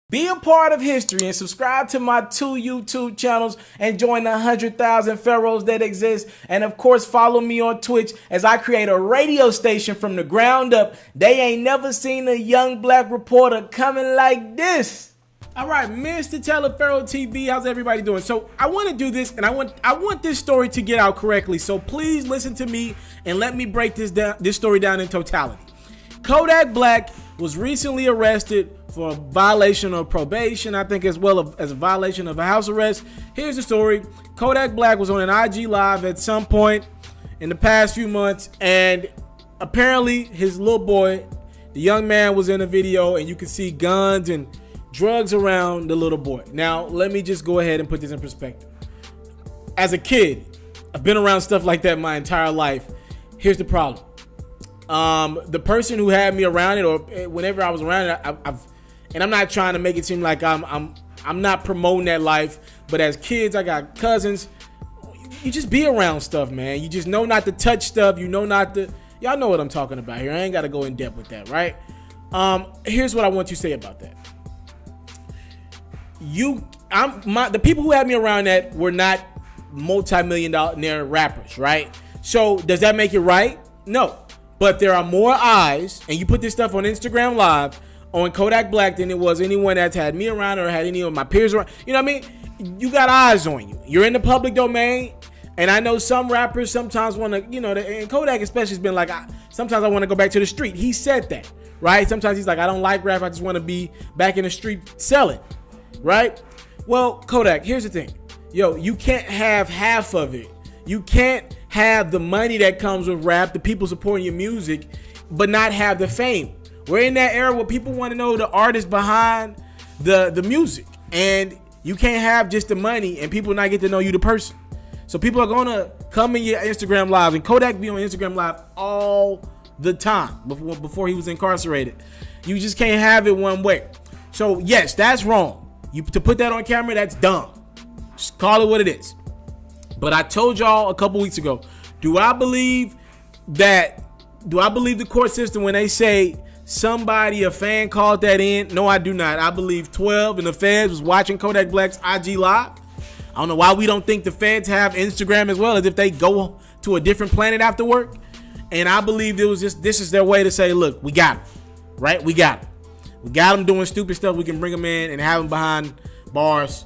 Be a part of history and subscribe to my 2 YouTube channels and join the 100,000 pharaohs that exist. And of course, follow me on Twitch as I create a radio station from the ground up. They ain't never seen a young black reporter coming like this. All right, Mr. Telepharaoh TV, how's everybody doing? So I want to do this, and I want this story to get out correctly. So please listen to me and let me break this story down in totality. Kodak Black was recently arrested for a violation of probation, I think, as well as a violation of a house arrest. Here's the story. Kodak Black was on an IG Live at some point in the past few months, and apparently his little boy, the young man, was in a video, and you can see guns and drugs around the little boy. Now, let me just go ahead and put this in perspective. As a kid, I've been around stuff like that my entire life. Here's the problem. The person who had me around it, or whenever I was around it, and I'm not trying to make it seem like I'm not promoting that life, but as kids, I got cousins. You just be around stuff, man. You just know not to touch stuff. You know not to. Y'all know what I'm talking about here. I ain't got to go in depth with that, right? Here's what I want you to say about that. The people who had me around that were not multi-million-dollar rappers, right? So does that make it right? No. But there are more eyes, and you put this stuff on Instagram Live on Kodak Black than it was anyone that's had me around or had any of my peers around. You know what I mean? You got eyes on you. You're in the public domain, and I know some rappers sometimes want to, and Kodak especially has been like, sometimes I want to go back to the street. He said that, right? Sometimes he's like, I don't like rap. I just want to be back in the street selling, right? Well, Kodak, here's the thing. Yo, you can't have half of it. You can't have the money that comes with rap, the people supporting your music, but not have the fame. We're in that era where people want to know the artist behind the music, and you can't have just the money and people not get to know you the person. So people are gonna come in your Instagram Live, and Kodak be on Instagram Live all the time before he was incarcerated. You just can't have it one way. So yes, that's wrong. To put that on camera, that's dumb. Just call it what it is. But I told y'all a couple weeks ago, do I believe the court system when they say a fan called that in? No, I do not. I believe 12 and the feds was watching Kodak Black's IG Live. I don't know why we don't think the feds have Instagram as well, as if they go to a different planet after work. And I believe this is their way to say, look, we got him, right? We got him. We got him doing stupid stuff. We can bring him in and have him behind bars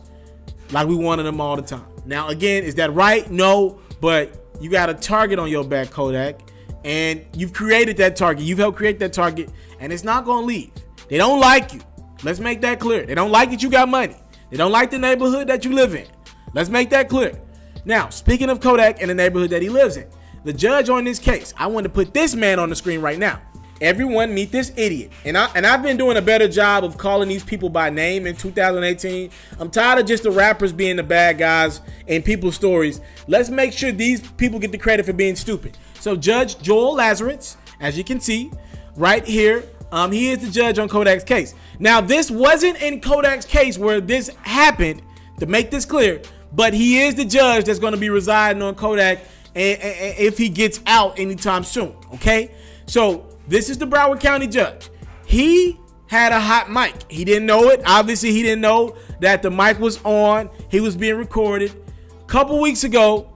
like we wanted him all the time. Now, again, is that right? No, but you got a target on your back, Kodak, and you've created that target. You've helped create that target, and it's not going to leave. They don't like you. Let's make that clear. They don't like that you got money. They don't like the neighborhood that you live in. Let's make that clear. Now, speaking of Kodak and the neighborhood that he lives in, the judge on this case, I want to put this man on the screen right now. Everyone meet this idiot. And I've been doing a better job of calling these people by name in 2018. I'm tired of just the rappers being the bad guys in people's stories. Let's make sure these people get the credit for being stupid. So Judge Joel Lazarus, as you can see right here, he is the judge on Kodak's case. Now, this wasn't in Kodak's case where this happened, to make this clear, but he is the judge that's going to be residing on Kodak if he gets out anytime soon, okay? So this is the Broward County judge. He had a hot mic. He didn't know it. Obviously, he didn't know that the mic was on. He was being recorded. A couple weeks ago,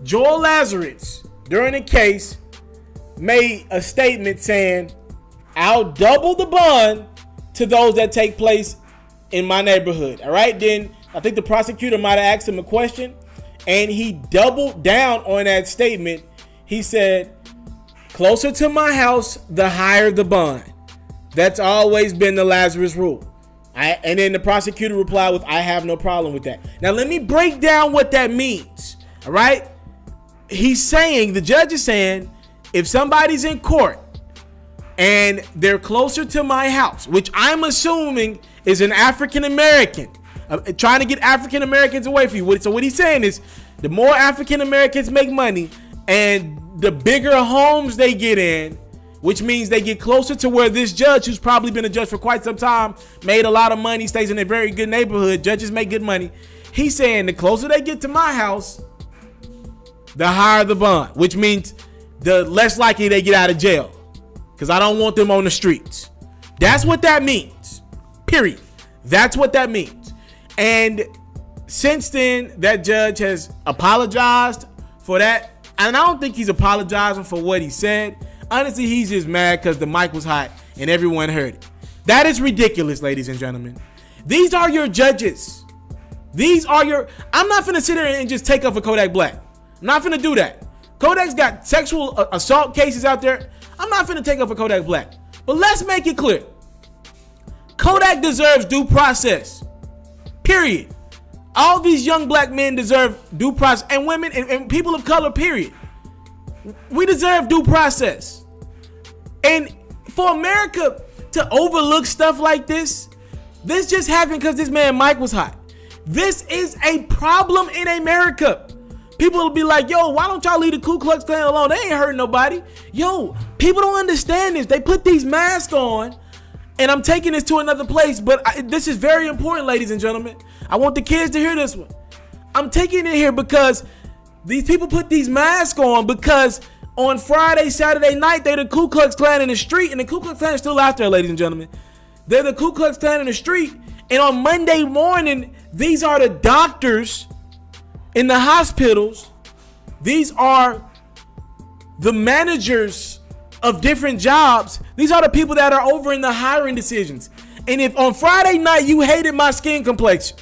Joel Lazarus, during the case, made a statement saying, I'll double the bond to those that take place in my neighborhood. All right. Then I think the prosecutor might have asked him a question, and he doubled down on that statement. He said, closer to my house, the higher the bond. That's always been the Lazarus rule. And then the prosecutor replied with, I have no problem with that. Now, let me break down what that means. All right. The judge is saying, if somebody's in court and they're closer to my house, which I'm assuming is an African-American, trying to get African-Americans away from you. So what he's saying is, the more African-Americans make money and the bigger homes they get in, which means they get closer to where this judge, who's probably been a judge for quite some time, made a lot of money, stays in a very good neighborhood. Judges make good money. He's saying the closer they get to my house, the higher the bond, which means the less likely they get out of jail, because I don't want them on the streets. That's what that means, period. That's what that means. And since then, that judge has apologized for that. And I don't think he's apologizing for what he said. Honestly, he's just mad because the mic was hot and everyone heard it. That is ridiculous, ladies and gentlemen. These are your judges. I'm not finna sit here and just take up for Kodak Black. I'm not finna do that. Kodak's got sexual assault cases out there. I'm not finna take up for Kodak Black. But let's make it clear. Kodak deserves due process. Period. All these young black men deserve due process, and women and people of color, period. We deserve due process. And for America to overlook stuff like this just happened because this man Mike was hot. This is a problem in America. People will be like, yo, why don't y'all leave the Ku Klux Klan alone? They ain't hurting nobody. Yo, people don't understand this. They put these masks on, and I'm taking this to another place, but this is very important, ladies and gentlemen. I want the kids to hear this one. I'm taking it here because these people put these masks on because on Friday, Saturday night, they're the Ku Klux Klan in the street, and the Ku Klux Klan is still out there, ladies and gentlemen. They're the Ku Klux Klan in the street, and on Monday morning, these are the doctors in the hospitals. These are the managers of different jobs. These are the people that are over in the hiring decisions. And if on Friday night you hated my skin complexion,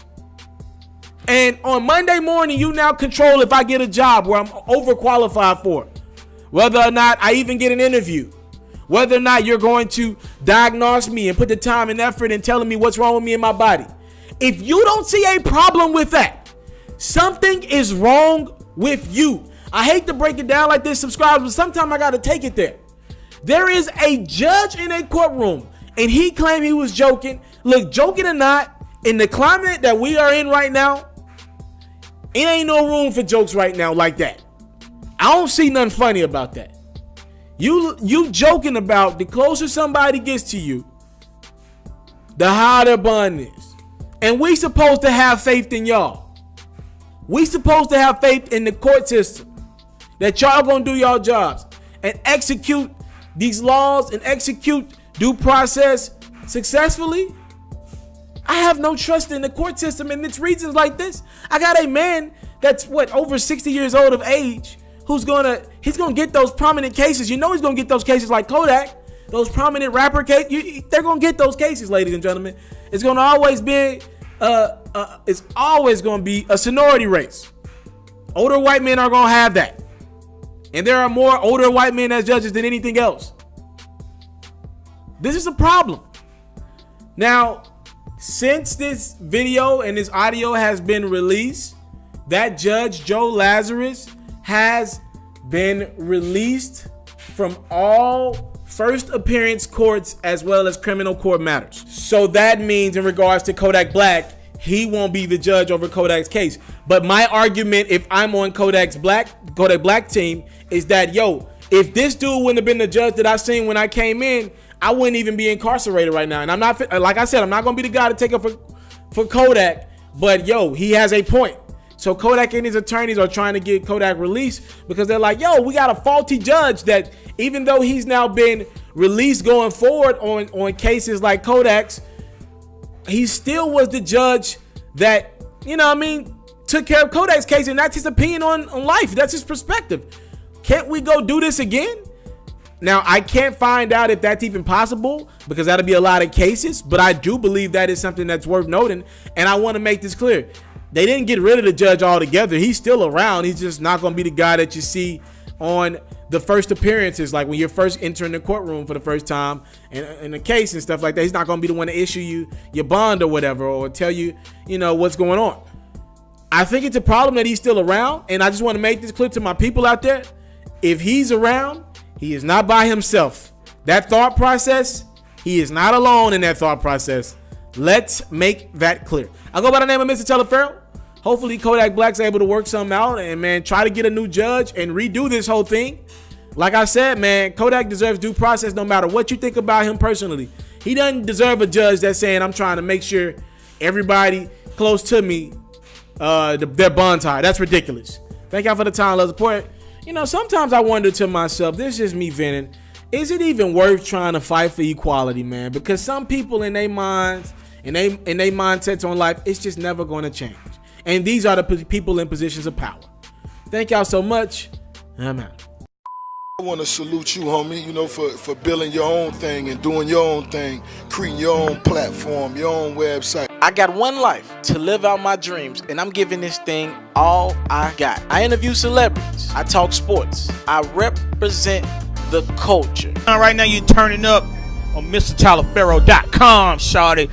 and on Monday morning you now control if I get a job where I'm overqualified for, whether or not I even get an interview, whether or not you're going to diagnose me and put the time and effort in telling me what's wrong with me in my body. If you don't see a problem with that, something is wrong with you. I hate to break it down like this, subscribers, but sometimes I got to take it there. There is a judge in a courtroom, and he claimed he was joking. Look, joking or not, in the climate that we are in right now, it ain't no room for jokes right now like that. I don't see nothing funny about that. You joking about the closer somebody gets to you, the higher their bond is. And we supposed to have faith in y'all. We supposed to have faith in the court system that y'all gonna do y'all jobs and execute these laws and execute due process successfully. I have no trust in the court system, and it's reasons like this. I got a man that's over 60 years old of age he's gonna get those prominent cases. You know he's gonna get those cases like Kodak, those prominent rapper cases. They're gonna get those cases, ladies and gentlemen. It's gonna always be it's always gonna be a seniority race. Older white men are gonna have that, and there are more older white men as judges than anything else. This is a problem. Now, since this video and this audio has been released, that judge, Joe Lazarus, has been released from all first appearance courts as well as criminal court matters. So that means in regards to Kodak Black, he won't be the judge over Kodak's case. But my argument, if I'm on Kodak Black team, is that, yo, if this dude wouldn't have been the judge that I seen when I came in, I wouldn't even be incarcerated right now. And I'm not, like I said, I'm not going to be the guy to take up for Kodak. But, yo, he has a point. So Kodak and his attorneys are trying to get Kodak released because they're like, yo, we got a faulty judge that even though he's now been released going forward on cases like Kodak's, he still was the judge that, you know what I mean, took care of Kodak's case, and that's his opinion on life. That's his perspective. Can't we go do this again? Now, I can't find out if that's even possible because that'll be a lot of cases, but I do believe that is something that's worth noting, and I want to make this clear. They didn't get rid of the judge altogether. He's still around. He's just not going to be the guy that you see on the first appearances, like when you're first entering the courtroom for the first time in the case and stuff like that. He's not going to be the one to issue you your bond or whatever, or tell you, you know, what's going on. I think it's a problem that he's still around, and I just want to make this clear to my people out there. If he's around, he is not by himself. That thought process, he is not alone in that thought process. Let's make that clear. I go by the name of Mr. Telefarrell. Hopefully Kodak Black's able to work something out and, man, try to get a new judge and redo this whole thing. Like I said, man, Kodak deserves due process no matter what you think about him personally. He doesn't deserve a judge that's saying, I'm trying to make sure everybody close to me, their bond tie. That's ridiculous. Thank y'all for the time, love, support. You know, sometimes I wonder to myself, this is just me venting, is it even worth trying to fight for equality, man? Because some people in their minds, and they mindsets on life, it's just never going to change. And these are the people in positions of power. Thank y'all so much. I'm out. I want to salute you, homie, for building your own thing and doing your own thing, creating your own platform, your own website. I got one life to live out my dreams, and I'm giving this thing all I got. I interview celebrities. I talk sports. I represent the culture. Right now, you're turning up on MrTaliaferro.com, shawty.